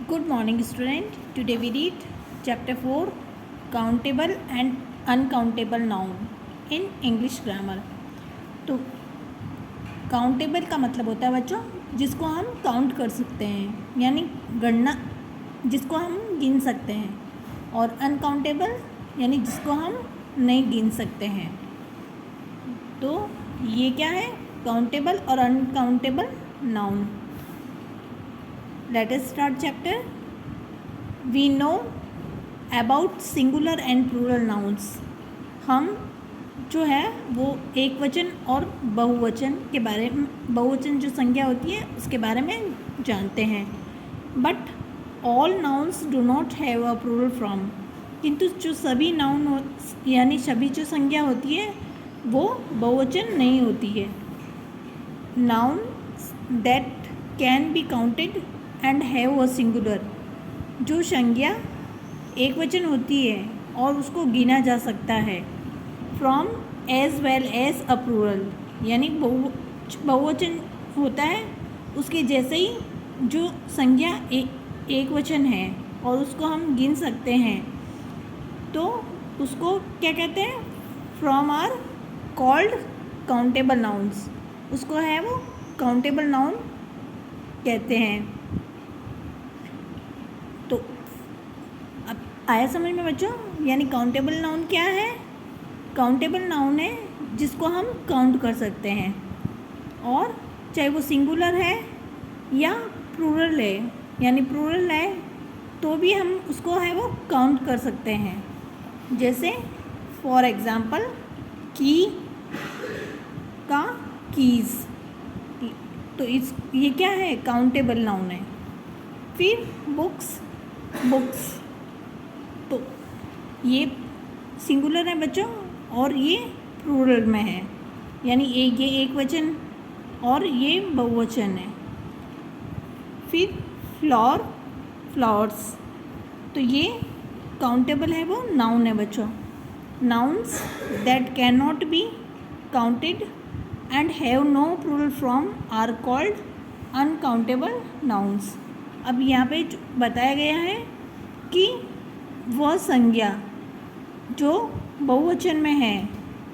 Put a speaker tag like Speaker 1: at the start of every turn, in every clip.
Speaker 1: Good morning, student. Today we read chapter 4, countable and uncountable noun in English grammar. तो countable का मतलब होता है बच्चों जिसको हम काउंट कर सकते हैं, यानी गणना जिसको हम गिन सकते हैं, और अनकाउंटेबल यानी जिसको हम नहीं गिन सकते हैं. तो ये क्या है? काउंटेबल और uncountable noun. Let us start chapter. We know about singular and plural nouns. हम जो है वो एक वचन और बहुवचन के बारे में, बहुवचन जो संज्ञा होती है उसके बारे में जानते हैं. But all nouns do not have a plural form. किंतु जो सभी नाउन यानी सभी जो संज्ञा होती है वो बहुवचन नहीं होती है. Noun that can be counted and have a singular. जो संज्ञा एक वचन होती है और उसको गिना जा सकता है. Form as well as a plural, यानी बहुवचन होता है उसके जैसे ही जो संज्ञा एक वचन है और उसको हम गिन सकते हैं तो उसको क्या कहते हैं? From are called countable nouns. उसको है वो काउंटेबल नाउन कहते हैं. तो अब आया समझ में बच्चों? यानी काउंटेबल नाउन क्या है? काउंटेबल नाउन है जिसको हम काउंट कर सकते हैं, और चाहे वो सिंगुलर है या प्लूरल है, यानी प्लूरल है तो भी हम उसको है वो काउंट कर सकते हैं. जैसे फॉर एग्ज़ाम्पल की का कीज़. तो ये क्या है? काउंटेबल नाउन है. फिर बुक्स तो ये सिंगुलर है बच्चों और ये प्लूरल में है, यानी ये एक वचन और ये बहुवचन है. फिर फ्लावर्स तो ये काउंटेबल है, वो नाउन है बच्चों. Nouns that can not be counted and have no plural form are called uncountable nouns. अब यहाँ पे बताया गया है कि वह संज्ञा जो बहुवचन में है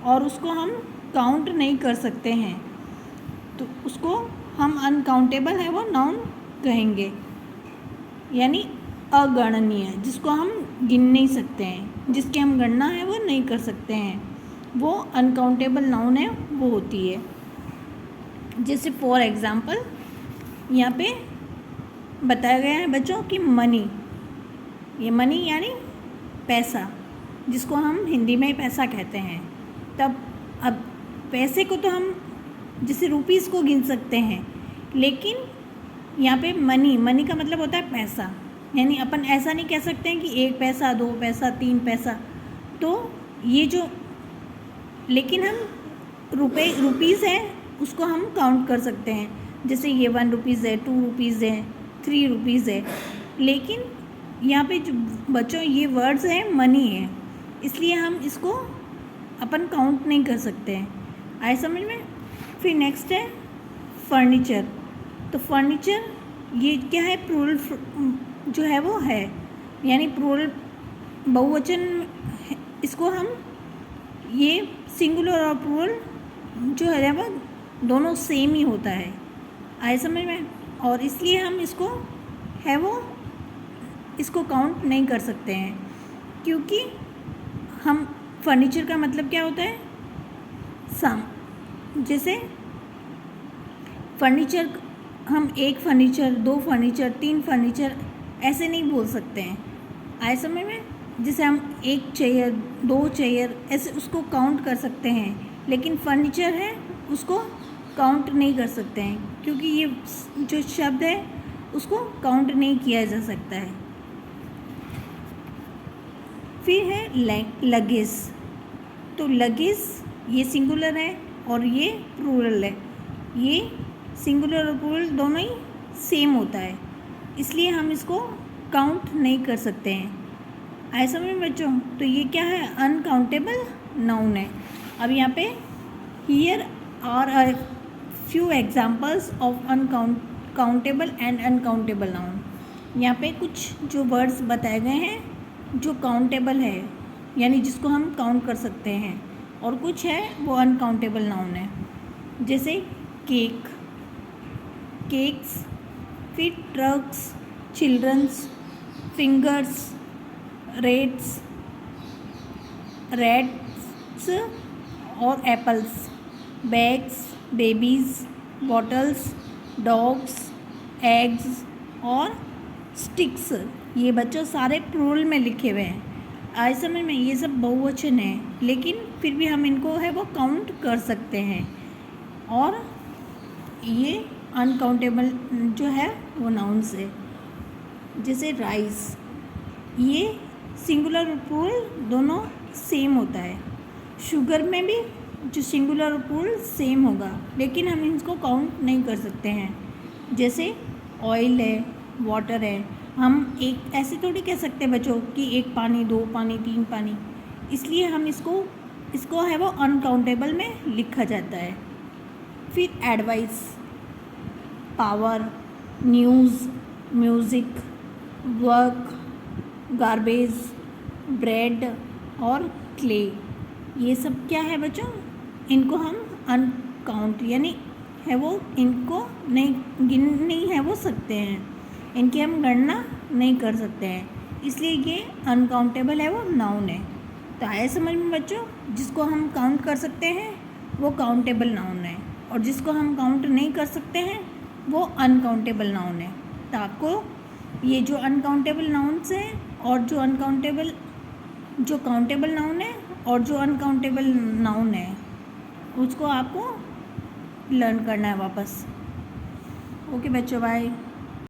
Speaker 1: और उसको हम काउंट नहीं कर सकते हैं तो उसको हम अनकाउंटेबल है वो नाउन कहेंगे, यानी अगणनीय, जिसको हम गिन नहीं सकते हैं, जिसकी हम गणना है वो नहीं कर सकते हैं, वो अनकाउंटेबल नाउन है वो होती है. जैसे फॉर एग्ज़ाम्पल यहाँ पे बताया गया है बच्चों कि मनी. ये मनी यानी पैसा, जिसको हम हिंदी में पैसा कहते हैं. तब अब पैसे को तो हम जैसे रुपीज़ को गिन सकते हैं, लेकिन यहाँ पे मनी का मतलब होता है पैसा. यानी अपन ऐसा नहीं कह सकते हैं कि 1 पैसा 2 पैसा 3 पैसा. तो ये जो, लेकिन हम रुपीज़ है उसको हम काउंट कर सकते हैं. जैसे ये 1 रुपीज़ है, 2 रुपीज़ है, 3 रुपीज़ है. लेकिन यहाँ पे जो बच्चों ये वर्ड्स हैं मनी है, इसलिए हम इसको अपन काउंट नहीं कर सकते हैं. आए समझ में? फिर नेक्स्ट है फर्नीचर. तो फर्नीचर ये क्या है? प्लूरल जो है वो है, यानी प्लूरल बहुवचन. इसको हम ये सिंगुलर और प्लूरल जो है वो दोनों सेम ही होता है. आए समझ में? और इसलिए हम इसको है वो इसको काउंट नहीं कर सकते हैं, क्योंकि हम फर्नीचर का मतलब क्या होता है? जैसे फर्नीचर हम 1 फर्नीचर 2 फर्नीचर 3 फर्नीचर ऐसे नहीं बोल सकते हैं. आए समझ में? जैसे हम 1 चेयर 2 चेयर ऐसे उसको काउंट कर सकते हैं, लेकिन फर्नीचर है उसको काउंट नहीं कर सकते हैं, क्योंकि ये जो शब्द है उसको काउंट नहीं किया जा सकता है. फिर है लगेज. तो लगेज ये सिंगुलर है और ये प्लूरल है. ये सिंगुलर और प्लूरल दोनों ही सेम होता है, इसलिए हम इसको काउंट नहीं कर सकते हैं. आए समझ में बच्चों? तो ये क्या है? अनकाउंटेबल नाउन है. अब यहाँ पे here are a few examples of countable and uncountable noun. यहाँ पे कुछ जो वर्ड्स बताए गए हैं जो काउंटेबल है, यानी जिसको हम काउंट कर सकते हैं, और कुछ है वो अनकाउंटेबल नाउन है। जैसे केक, केक्स, फिर trucks, childrens, fingers, rates, rats और apples, bags, babies, bottles, dogs, eggs और स्टिक्स। ये बच्चों सारे प्लूरल में लिखे हुए हैं। आज समझ में, ये सब बहुवचन है, लेकिन फिर भी हम इनको है वो काउंट कर सकते हैं। और ये अनकाउंटेबल जो है वो नाउन्स है। जैसे राइस, ये सिंगुलर और प्लूरल दोनों सेम होता है। शुगर में भी जो सिंगुलर और प्लूरल सेम होगा, लेकिन हम इसको काउंट नहीं कर सकते हैं। जैसे ऑयल है, वाटर है, हम एक ऐसे थोड़ी कह सकते बच्चों कि एक पानी, दो पानी, तीन पानी, इसलिए हम इसको है वो अनकाउंटेबल में लिखा जाता है। फिर advice, power, news, music, work, garbage, bread और क्ले, ये सब क्या है बच्चों, इनको हम अनकाउंट यानी है वो इनको नहीं है वो सकते हैं, इनकी हम गणना नहीं कर सकते हैं, इसलिए ये अनकाउंटेबल है वो नाउन है। तो आए समझ में बच्चों, जिसको हम काउंट कर सकते हैं वो काउंटेबल नाउन है, और जिसको हम काउंट नहीं कर सकते हैं वो अनकाउंटेबल नाउन है। तो आपको ये जो अनकाउंटेबल नाउन्स हैं और जो काउंटेबल नाउन है और जो अनकाउंटेबल नाउन है उसको आपको लर्न करना है वापस। ओके बच्चों, बाय।